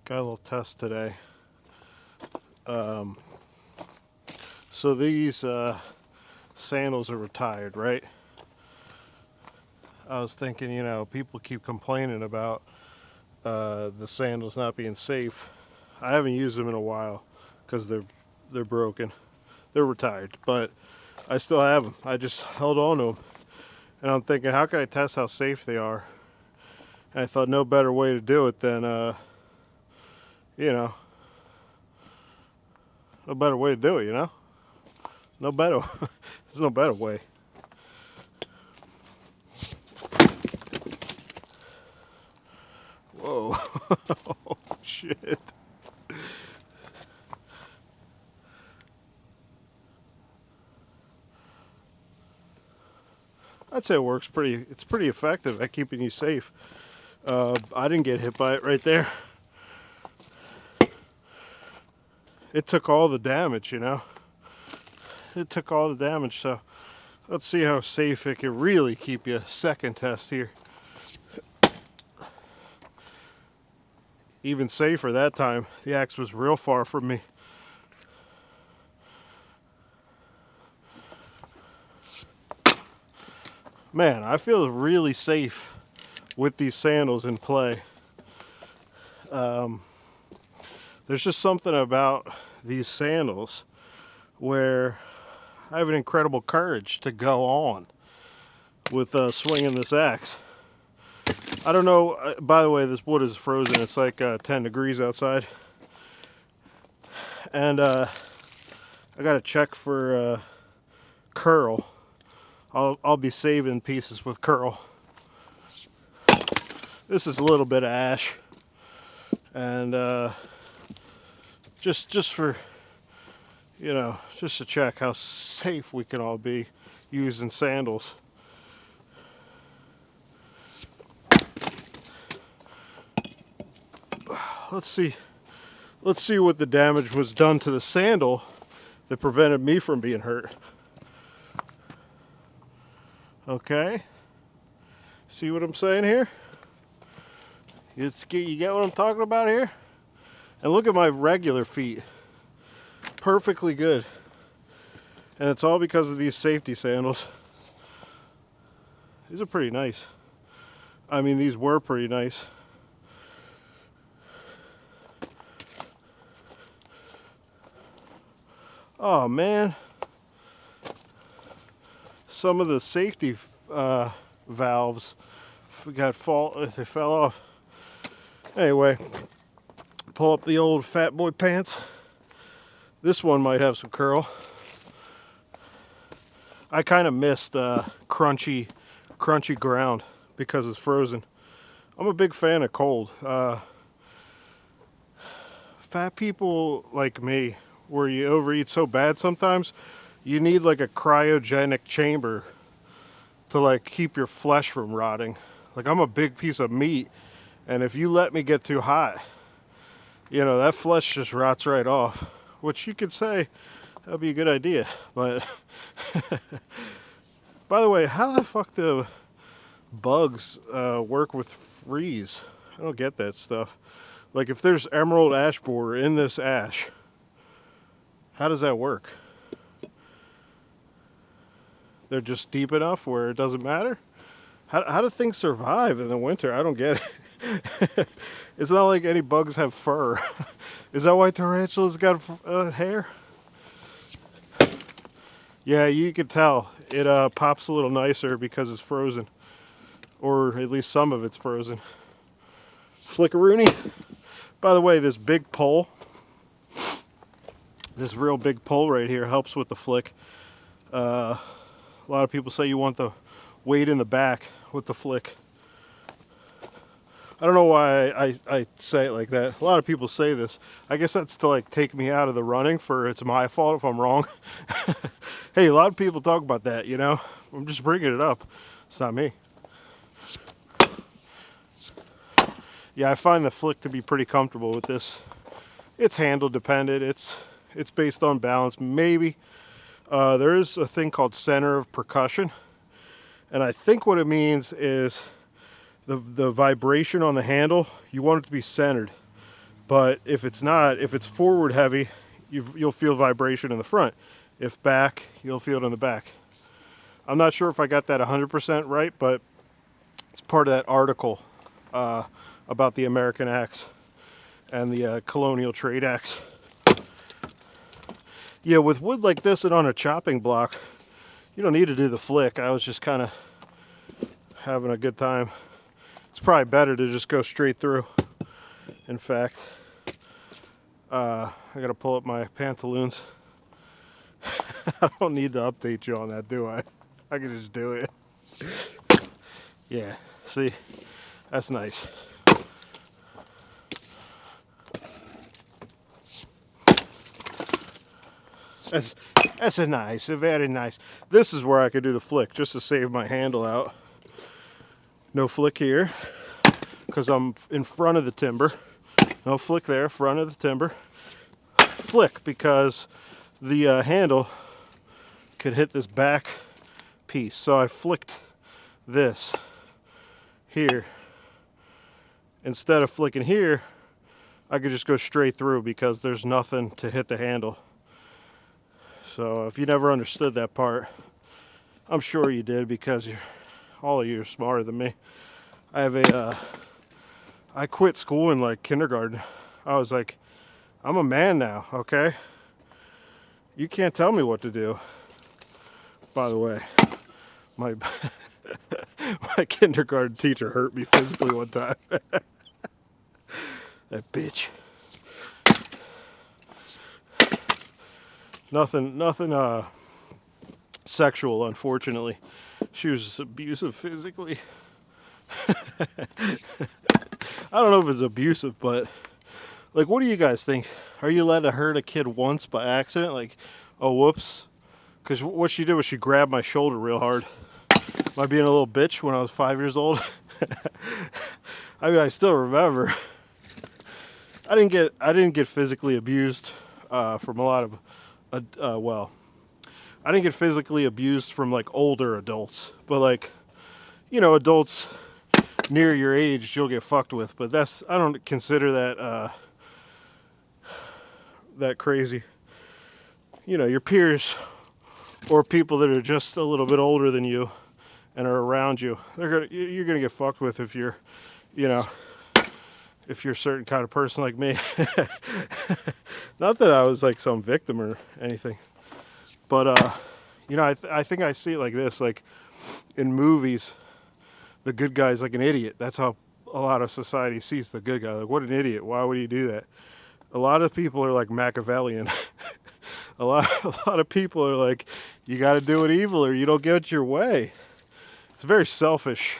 Got a little test today. Um, so these sandals are retired, right? I was thinking, people keep complaining about the sandals not being safe. I haven't used them in a while because they're broken. They're retired, but I still have them. I just held on to them, and I'm thinking, how can I test how safe they are? And I thought no better way to do it than, you know, no better way to do it. No better. There's no better way. Whoa. Oh, shit. I'd say it's pretty effective at keeping you safe. I didn't get hit by it right there. It took all the damage. It took all the damage, so let's see how safe it can really keep you. Second test here. Even safer that time. The axe was real far from me. Man, I feel really safe with these sandals in play. There's just something about these sandals where I have an incredible courage to go on with swinging this axe. I don't know, by the way, this wood is frozen. It's like 10 degrees outside. And I gotta check for curl. I'll be saving pieces with curl. This is a little bit of ash. And just for, just to check how safe we can all be using sandals. Let's see what the damage was done to the sandal that prevented me from being hurt. Okay. See what I'm saying here? You get what I'm talking about here? And look at my regular feet. Perfectly good. And it's all because of these safety sandals. These are pretty nice. I mean, these were pretty nice. Oh man, some of the safety valves they fell off. Anyway, pull up the old fat boy pants. This one might have some curl. I kind of missed crunchy ground because it's frozen. I'm a big fan of cold. Fat people like me, where you overeat so bad sometimes, you need like a cryogenic chamber to like keep your flesh from rotting. Like, I'm a big piece of meat, and if you let me get too hot, that flesh just rots right off. Which you could say that would be a good idea, but by the way, how the fuck do bugs work with freeze? I don't get that stuff. Like, if there's emerald ash borer in this ash, how does that work? They're just deep enough where it doesn't matter? How do things survive in the winter? I don't get it. It's not like any bugs have fur. Is that why tarantulas got hair? Yeah, you can tell. It pops a little nicer because it's frozen. Or at least some of it's frozen. Flickaroony. By the way, this big pole, this real big pole right here helps with the flick. A lot of people say you want the weight in the back with the flick. I don't know why I say it like that. A lot of people say this. I guess that's to like take me out of the running for it's my fault if I'm wrong. Hey, a lot of people talk about that, I'm just bringing it up. It's not me. Yeah, I find the flick to be pretty comfortable with this. It's handle dependent. It's based on balance. Maybe there is a thing called center of percussion, and I think what it means is the vibration on the handle, you want it to be centered But if it's not, if it's forward heavy, you'll feel vibration in the front. If back, you'll feel it in the back. I'm not sure if I got that 100% right, but it's part of that article about the American axe and the colonial trade axe. Yeah, with wood like this and on a chopping block, you don't need to do the flick. I was just kind of having a good time. It's probably better to just go straight through. In fact, I gotta pull up my pantaloons. I don't need to update you on that, do I? I can just do it. Yeah, see, that's nice. That's a nice, a very nice. This is where I could do the flick just to save my handle out. No flick here, because I'm in front of the timber. No flick there, front of the timber. Flick, because the handle could hit this back piece. So I flicked this here. Instead of flicking here, I could just go straight through because there's nothing to hit the handle. So if you never understood that part, I'm sure you did, because all of you are smarter than me. I quit school in like kindergarten. I was like, I'm a man now, okay? You can't tell me what to do. By the way, my my kindergarten teacher hurt me physically one time. That bitch. Nothing sexual, unfortunately. She was just abusive physically. I don't know if it's abusive, but like, what do you guys think? Are you allowed to hurt a kid once by accident? Like, oh, whoops. Because what she did was she grabbed my shoulder real hard. Am I being a little bitch when I was 5 years old? I mean, I still remember. I didn't get physically abused from a lot of, I didn't get physically abused from like older adults, but like, you know, adults near your age you'll get fucked with. But I don't consider that that crazy. You know, your peers or people that are just a little bit older than you and are around you, you're gonna get fucked with if you're, you know, if you're a certain kind of person like me. Not that I was like some victim or anything, but you know, I think I see it like this, like in movies, the good guy's like an idiot. That's how a lot of society sees the good guy. Like, what an idiot. Why would he do that? A lot of people are like Machiavellian. a lot of people are like, you got to do it evil or you don't get your way. It's a very selfish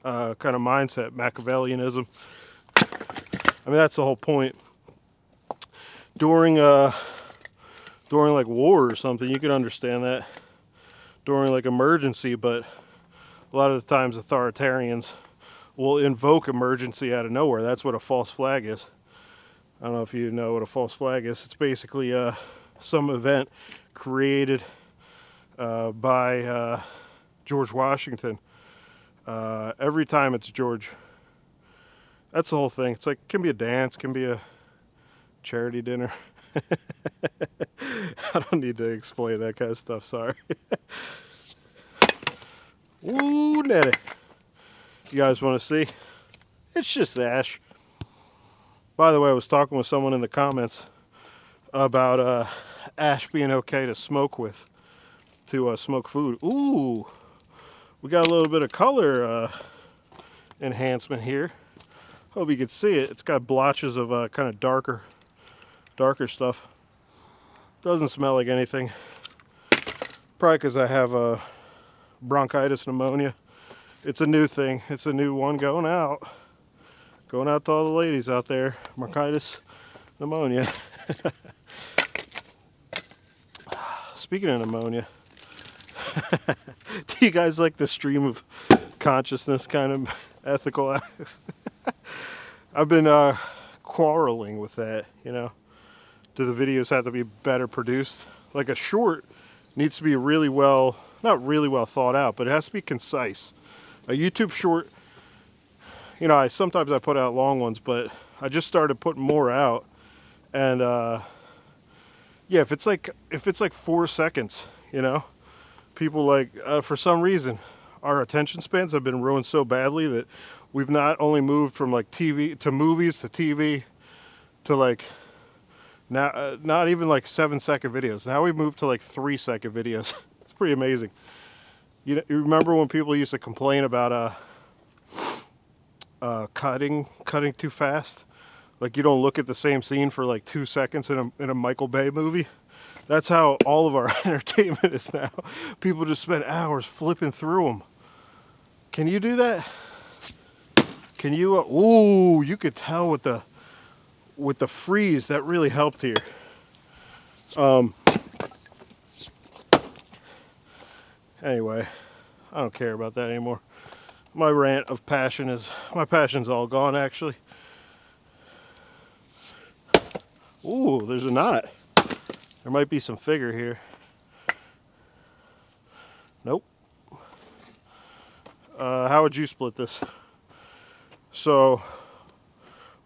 kind of mindset, Machiavellianism. I mean, that's the whole point. During like war or something, you can understand that. During like emergency, but a lot of the times authoritarians will invoke emergency out of nowhere. That's what a false flag is. I don't know if you know what a false flag is. It's basically some event created by George Washington. Every time it's George. That's the whole thing. It's like, can be a dance, can be a charity dinner. I don't need to explain that kind of stuff, sorry. Ooh, Nettie. You guys want to see? It's just ash. By the way, I was talking with someone in the comments about ash being okay to smoke with, to smoke food. Ooh, we got a little bit of color enhancement here. Hope you can see it. It's got blotches of kind of darker stuff. Doesn't smell like anything. Probably because I have bronchitis pneumonia. It's a new thing. It's a new one going out. Going out to all the ladies out there. Bronchitis pneumonia. Speaking of pneumonia, do you guys like the stream of consciousness kind of ethical acts? I've been quarreling with that, you know. Do the videos have to be better produced? Like a short needs to be really well, not really well thought out, but it has to be concise. A YouTube short, you know, sometimes I put out long ones, but I just started putting more out, and yeah, if it's like 4 seconds, you know, people like for some reason our attention spans have been ruined so badly that we've not only moved from like TV to movies to TV to like now not even like 7-second videos. Now we've moved to like 3-second videos. It's pretty amazing. You remember when people used to complain about cutting too fast? Like you don't look at the same scene for like 2 seconds in a Michael Bay movie. That's how all of our entertainment is now. People just spend hours flipping through them. Can you do that? Can you? Ooh, you could tell with the freeze that really helped here. Anyway, I don't care about that anymore. My passion's all gone actually. Ooh, there's a knot. There might be some figure here. Nope. How would you split this? So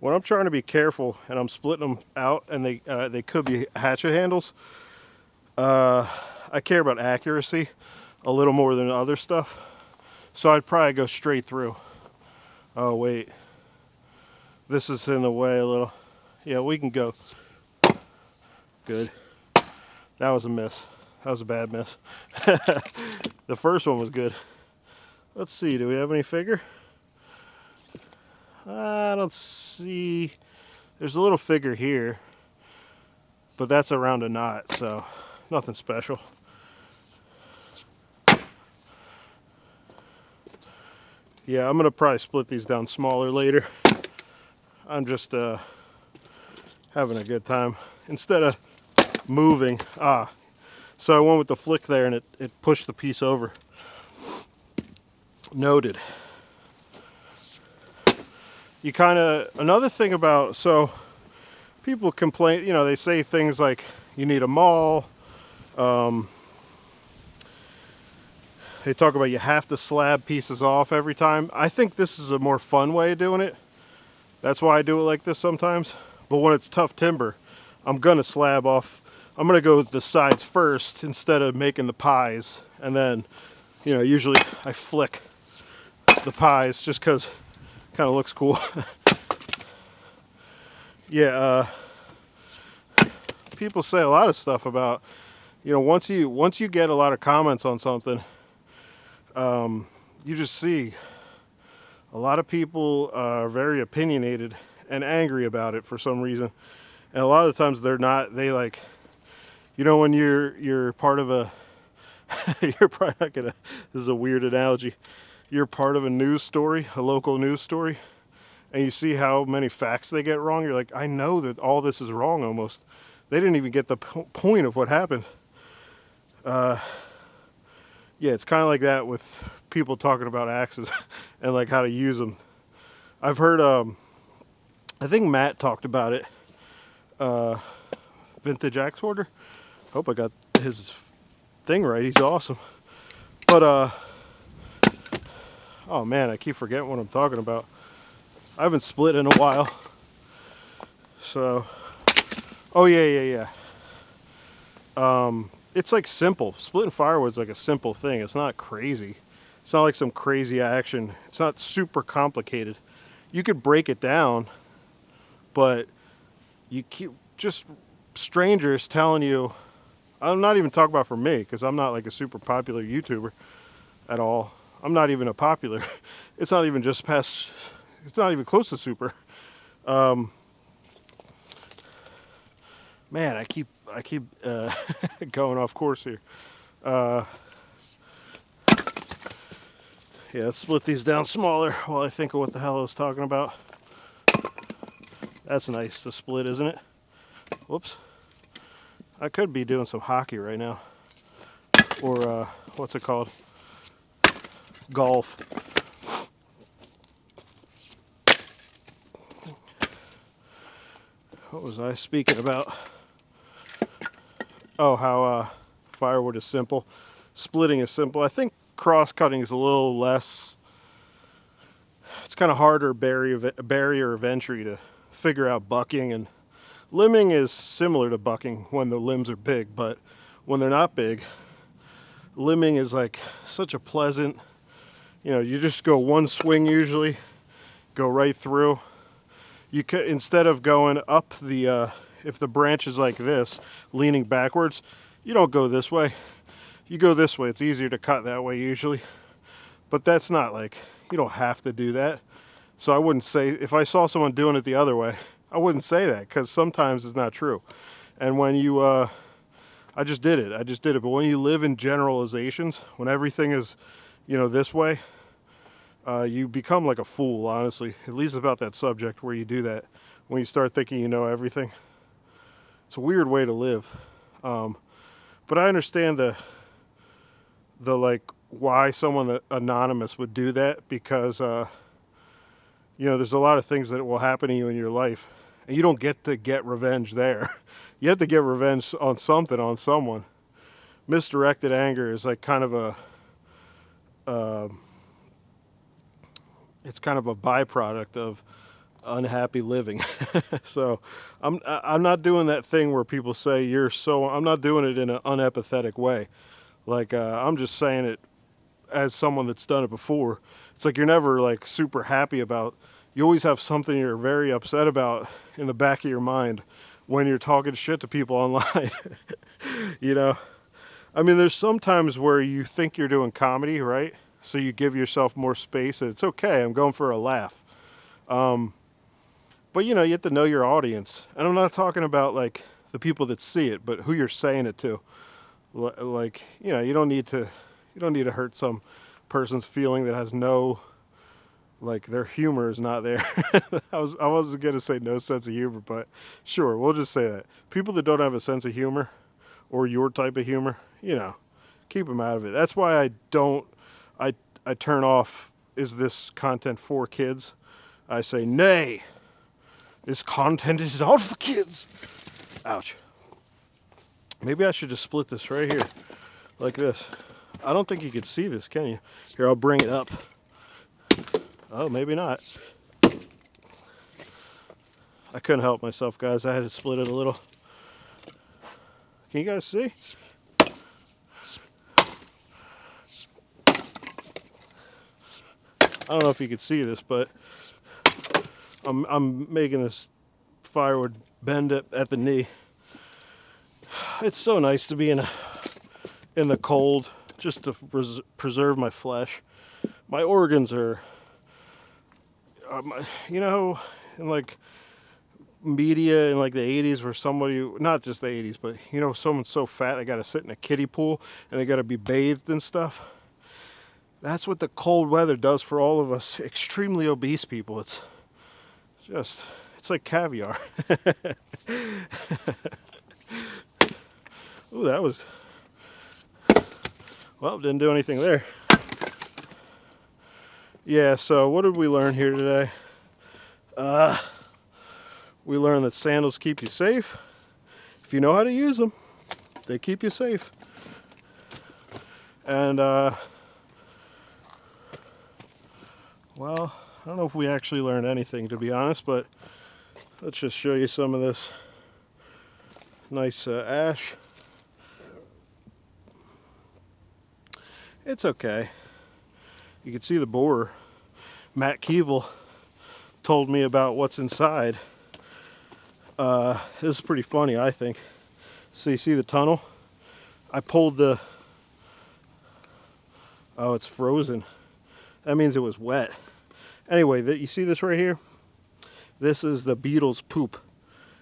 when I'm trying to be careful and I'm splitting them out and they could be hatchet handles, I care about accuracy a little more than other stuff. So I'd probably go straight through. Oh wait, this is in the way a little. Yeah, we can go. Good. That was a miss. That was a bad miss. The first one was good. Let's see, do we have any figure? I don't see. There's a little figure here, but that's around a knot, so nothing special. Yeah, I'm gonna probably split these down smaller later. I'm just having a good time instead of moving. So I went with the flick there and it pushed the piece over. Noted. You kind of, another thing about, so people complain, you know, they say things like you need a maul. They talk about you have to slab pieces off every time. I think this is a more fun way of doing it. That's why I do it like this sometimes. But when it's tough timber, I'm gonna slab off. I'm gonna go with the sides first instead of making the pies. And then, you know, usually I flick the pies just because it kind of looks cool. Yeah, people say a lot of stuff about, you know, once you get a lot of comments on something, you just see a lot of people are very opinionated and angry about it for some reason. And a lot of times they're not, they like, you know, when you're part of a, you're probably not gonna, this is a weird analogy. You're part of a news story, a local news story, and you see how many facts they get wrong. You're like, I know that all this is wrong almost. They didn't even get the point of what happened. Yeah, it's kind of like that with people talking about axes and like how to use them. I've heard, I think Matt talked about it. Vintage axe hoarder. Hope I got his thing right. He's awesome. But oh man, I keep forgetting what I'm talking about. I haven't split in a while. So, oh yeah. It's like simple. Splitting firewood's like a simple thing. It's not crazy. It's not like some crazy action. It's not super complicated. You could break it down, but you keep just strangers telling you. I'm not even talking about for me because I'm not like a super popular YouTuber at all. I'm not even a popular. It's not even just past. It's not even close to super. Man, I keep going off course here. Yeah, let's split these down smaller while I think of what the hell I was talking about. That's nice to split, isn't it? Whoops. I could be doing some hockey right now. Or, what's it called? Golf. What was I speaking about? Oh, how firewood is simple. Splitting is simple. I think cross-cutting is a little less. It's kind of harder barrier of entry to figure out bucking, and limbing is similar to bucking when the limbs are big, but when they're not big, limbing is like such a pleasant, you just go one swing usually, go right through. You could, instead of going up the, if the branch is like this, leaning backwards, you don't go this way. You go this way. It's easier to cut that way usually. But that's not like, you don't have to do that. So I wouldn't say, if I saw someone doing it the other way, I wouldn't say that, because sometimes it's not true. And when you, I just did it. But when you live in generalizations, when everything is, this way, you become like a fool, honestly. At least about that subject where you do that. When you start thinking you know everything. It's a weird way to live. But I understand the like, why someone anonymous would do that, because, there's a lot of things that will happen to you in your life. And you don't get to get revenge there. You have to get revenge on something, on someone. Misdirected anger is like kind of it's kind of a byproduct of unhappy living. So I'm not doing that thing where people say I'm not doing it in an unempathetic way. Like, I'm just saying it as someone that's done it before. It's like you're never like super happy about, you always have something you're very upset about in the back of your mind when you're talking shit to people online. I mean, there's some times where you think you're doing comedy, right? So you give yourself more space, and it's okay, I'm going for a laugh. But you have to know your audience. And I'm not talking about like the people that see it, but who you're saying it to. Like, you don't need to hurt some person's feeling that has no, like, their humor is not there. I wasn't gonna say no sense of humor, but sure, we'll just say that. People that don't have a sense of humor, or your type of humor, keep them out of it. That's why I turn off, is this content for kids? I say, nay, this content is not for kids. Ouch. Maybe I should just split this right here, like this. I don't think you could see this, can you? Here, I'll bring it up. Oh, maybe not. I couldn't help myself, guys. I had to split it a little. Can you guys see? I don't know if you could see this, but I'm making this firewood bend at the knee. It's so nice to be in the cold, just to preserve my flesh. My organs are, in like media in like the 80s, where somebody, not just the 80s, but someone's so fat they got to sit in a kiddie pool and they got to be bathed and stuff. That's what the cold weather does for all of us extremely obese people. It's like caviar. Ooh, that was, well, didn't do anything there. Yeah, so what did we learn here today? We learned that sandals keep you safe. If you know how to use them, they keep you safe. And, well, I don't know if we actually learned anything, to be honest, but let's just show you some of this nice ash. It's okay. You can see the borer. Matt Keevil told me about what's inside. This is pretty funny, I think. So you see the tunnel? I pulled the... Oh, it's frozen. That means it was wet. Anyway, you see this right here? This is the beetle's poop.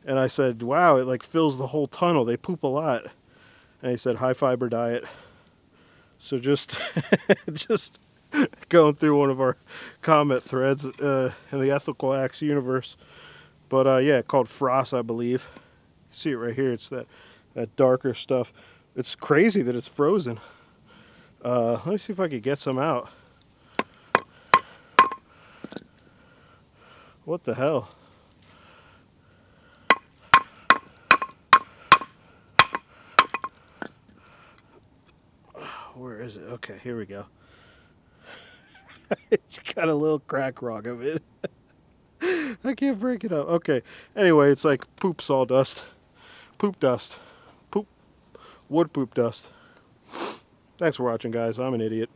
And I said, wow, it like fills the whole tunnel. They poop a lot. And he said, high fiber diet. So just going through one of our comment threads in the Ethical Acts universe. But yeah, called frost, I believe. You see it right here. It's that darker stuff. It's crazy that it's frozen. Let me see if I could get some out. What the hell? Where is it? Okay, here we go. It's got a little crack rock of it. I I can't break it up. Okay. Anyway, it's like poop sawdust. Poop dust. Poop. Wood poop dust. Thanks for watching, guys. I'm an idiot.